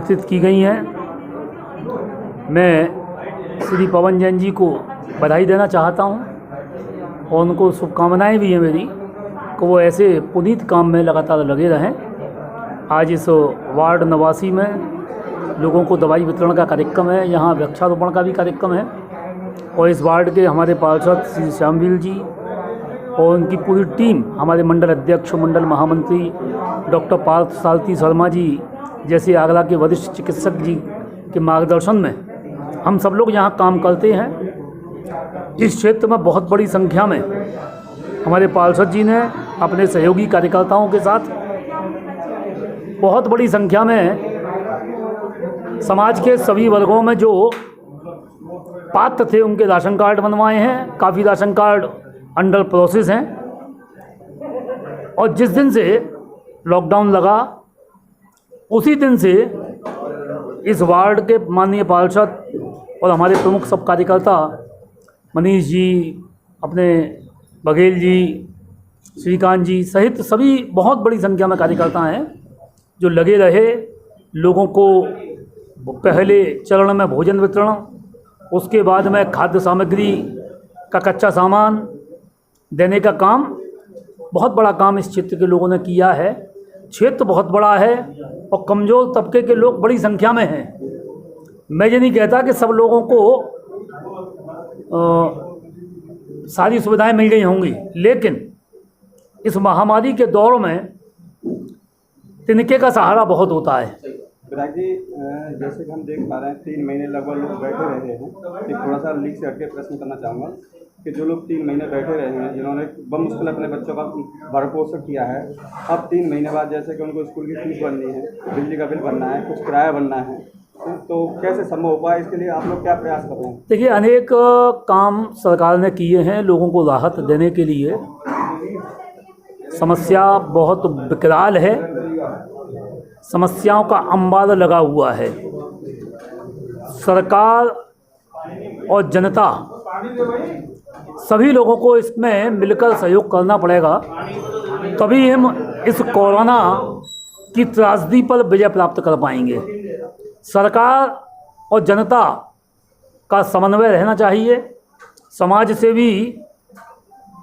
स्थित की गई हैं। मैं श्री पवन जैन जी को बधाई देना चाहता हूं और उनको शुभकामनाएं भी हैं मेरी कि वो ऐसे पुनीत काम में लगातार लगे रहें। आज इस वार्ड नवासी में लोगों को दवाई वितरण का कार्यक्रम है, यहाँ वृक्षारोपण का भी कार्यक्रम है और इस वार्ड के हमारे पार्षद श्री श्यामवीर जी और उनकी पूरी टीम, हमारे मंडल अध्यक्ष, मंडल महामंत्री डॉक्टर पार्थ सारथी शर्मा जी जैसे आगरा के वरिष्ठ चिकित्सक जी के मार्गदर्शन में हम सब लोग यहाँ काम करते हैं। इस क्षेत्र में बहुत बड़ी संख्या में हमारे पार्षद जी ने अपने सहयोगी कार्यकर्ताओं के साथ बहुत बड़ी संख्या में समाज के सभी वर्गों में जो पात्र थे उनके राशन कार्ड बनवाए हैं। काफ़ी राशन कार्ड अंडर प्रोसेस हैं और जिस दिन से लॉकडाउन लगा उसी दिन से इस वार्ड के माननीय पार्षद और हमारे प्रमुख सब कार्यकर्ता मनीष जी, अपने बघेल जी, श्रीकांत जी सहित सभी बहुत बड़ी संख्या में कार्यकर्ता हैं जो लगे रहे। लोगों को पहले चरण में भोजन वितरण, उसके बाद में खाद्य सामग्री का कच्चा सामान देने का काम, बहुत बड़ा काम इस क्षेत्र के लोगों ने किया है। क्षेत्र बहुत बड़ा है और कमज़ोर तबके के लोग बड़ी संख्या में हैं। मैं ये नहीं कहता कि सब लोगों को सारी सुविधाएं मिल गई होंगी, लेकिन इस महामारी के दौर में तिनके का सहारा बहुत होता है। विधायक जी, जैसे कि हम देख पा रहे हैं 3 महीने लगभग लोग बैठे रहे हैं। एक थोड़ा सा लीक से हटके प्रश्न करना चाहूँगा कि जो लोग 3 महीने बैठे रहे हैं, जिन्होंने बमुश्किल अपने बच्चों का भरण पोषण किया है, अब 3 महीने बाद जैसे कि उनको स्कूल की फीस भरनी है, बिजली का बिल भरना है, कुछ किराया भरना है, तो कैसे संभव हो पाए? इसके लिए आप लोग क्या प्रयास कर रहे हैं? देखिए, अनेक काम सरकार ने किए हैं लोगों को राहत देने के लिए। समस्या बहुत विकराल है, समस्याओं का अंबार लगा हुआ है। सरकार और जनता सभी लोगों को इसमें मिलकर सहयोग करना पड़ेगा, तभी हम इस कोरोना की त्रासदी पर विजय प्राप्त कर पाएंगे। सरकार और जनता का समन्वय रहना चाहिए, समाज सेवी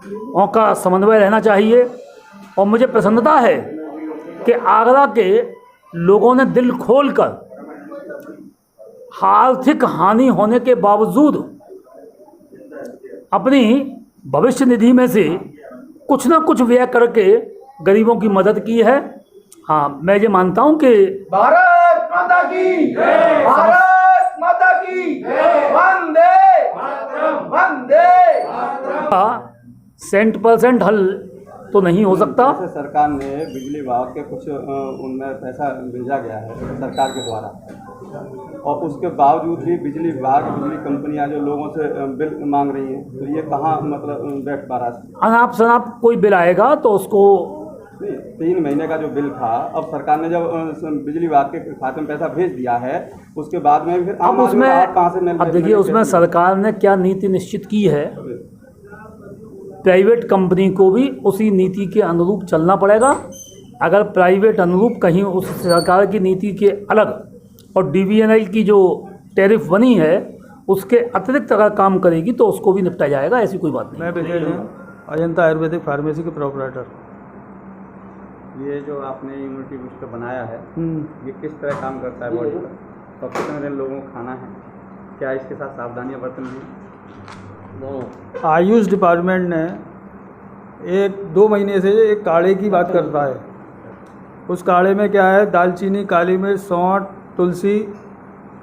का समन्वय रहना चाहिए और मुझे प्रसन्नता है कि आगरा के लोगों ने दिल खोलकर आर्थिक हानि होने के बावजूद अपनी भविष्य निधि में से कुछ ना कुछ व्यय करके गरीबों की मदद की है। हाँ, मैं ये मानता हूँ कि भारत माता की जय, भारत माता की जय, वंदे मातरम, वंदे मातरम। 100% हल तो नहीं हो सकता। जैसे सरकार ने बिजली विभाग के कुछ उनमें पैसा भेजा गया है सरकार के द्वारा, और उसके बावजूद भी बिजली विभाग, बिजली कंपनियां जो लोगों से बिल मांग रही हैं, तो ये कहाँ मतलब बैठ पा रहा है? अनाप शनाप कोई बिल आएगा तो उसको 3 महीने का जो बिल था, अब सरकार ने जब बिजली विभाग के खाते में पैसा भेज दिया है, उसके बाद में फिर अब उसमें कहाँ से मिल? अब देखिए, उसमें सरकार ने क्या नीति निश्चित की है, प्राइवेट कंपनी को भी उसी नीति के अनुरूप चलना पड़ेगा। अगर प्राइवेट अनुरूप कहीं उस सरकार की नीति के अलग और DVNL की जो टैरिफ बनी है उसके अतिरिक्त अगर काम करेगी तो उसको भी निपटा जाएगा, ऐसी कोई बात नहीं। मैं विजय जैन, अजंता आयुर्वेदिक फार्मेसी के प्रोपराइटर। ये जो आपने इम्यूनिटी बूस्टर बनाया है, ये किस तरह काम करता है बॉडी पर और कितने दिन लोगों को खाना है? क्या इसके साथ सावधानियां बरतनी है? आयुष डिपार्टमेंट ने 1-2 महीने से एक काढ़े की बात करता है। उस काढ़े में क्या है, दालचीनी, काली मिर्च, सौंठ, तुलसी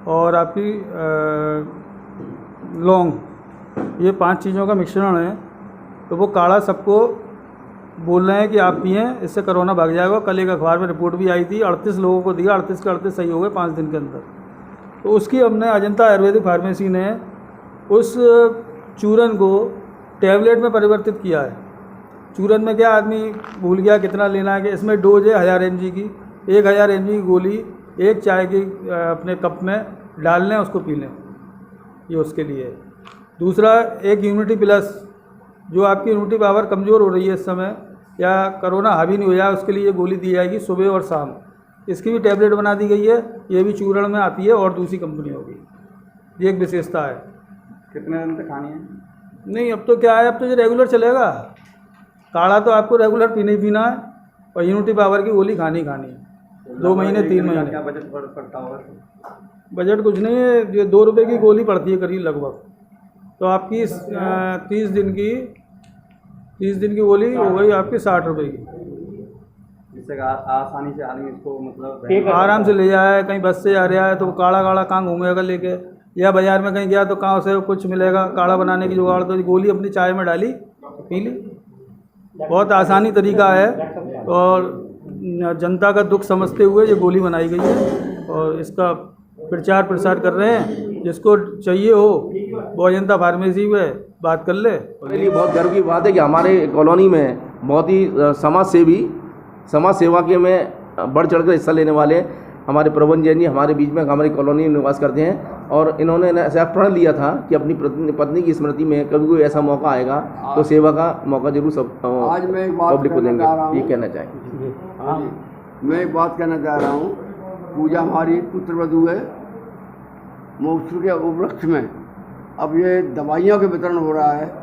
और आपकी लौंग, ये 5 चीज़ों का मिश्रण है। तो वो काढ़ा सबको बोल रहे हैं कि आप पिएँ, इससे कोरोना भाग जाएगा। कल एक अखबार में रिपोर्ट भी आई थी, 38 लोगों को दिया, 38 के 38 सही हो गए 5 दिन के अंदर। तो उसकी हमने अजंता आयुर्वेदिक फार्मेसी ने उस चूरन को टैबलेट में परिवर्तित किया है। चूरन में क्या, आदमी भूल गया कितना लेना है, कि इसमें डोज है 1000 mg की। 1000 mg की गोली 1 चाय की अपने कप में डाल लें, उसको पी लें, ये उसके लिए है। दूसरा, एक इम्यूनिटी प्लस, जो आपकी इम्यूनिटी पावर कमज़ोर हो रही है इस समय, या कोरोना हावी नहीं हो जाए, उसके लिए ये गोली दी जाएगी सुबह और शाम। इसकी भी टैबलेट बना दी गई है, ये भी चूर्ण में आती है और दूसरी कंपनी होगी। ये एक विशेषता है। कितने दिन तक खानी है? नहीं, अब तो क्या है, अब तो ये रेगुलर चलेगा। काढ़ा तो आपको रेगुलर पीना ही पीना है और यूनिटी पावर की गोली खानी ही खानी है। 2 महीने 3 महीने। क्या बजट पड़ता होगा? बजट कुछ नहीं है, ये 2 रुपये की गोली पड़ती है करीब लगभग। तो आपकी 30 दिन की गोली हो गई आपकी 60 रुपये की। जिससे आसानी से आदमी इसको मतलब आराम से ले जाए, कहीं बस से जा रहा है तो काढ़ा कहाँ घूमेगा लेके, या बाज़ार में कहीं गया तो कहाँ उसे कुछ मिलेगा काढ़ा बनाने की जुगाड़, तो गोली अपनी चाय में डाली पी ली। बहुत आसानी तरीका है और जनता का दुख समझते हुए ये गोली बनाई गई है और इसका प्रचार प्रसार कर रहे हैं। जिसको चाहिए हो वो अजंता फार्मेसी में बात कर ले। मेरे लिए बहुत गर्व की बात है कि हमारे कॉलोनी में बहुत ही समाज सेवा के में बढ़ चढ़कर हिस्सा लेने वाले हमारे प्रबंध जैन जी हमारे बीच में हमारी कॉलोनी में निवास करते हैं और इन्होंने ऐसा प्रण लिया था कि अपनी पत्नी की स्मृति में कभी कोई ऐसा मौका आएगा तो सेवा का मौका जरूर सब आज मैं एक बात पब्लिक को देंगे। कहना चाह रहा हूं। ये कहना चाहेंगे। मैं एक बात कहना चाह रहा हूँ। पूजा हमारी पुत्रवधू है महोत्सव के उपलक्ष्य में अब ये दवाइयों के वितरण हो रहा है।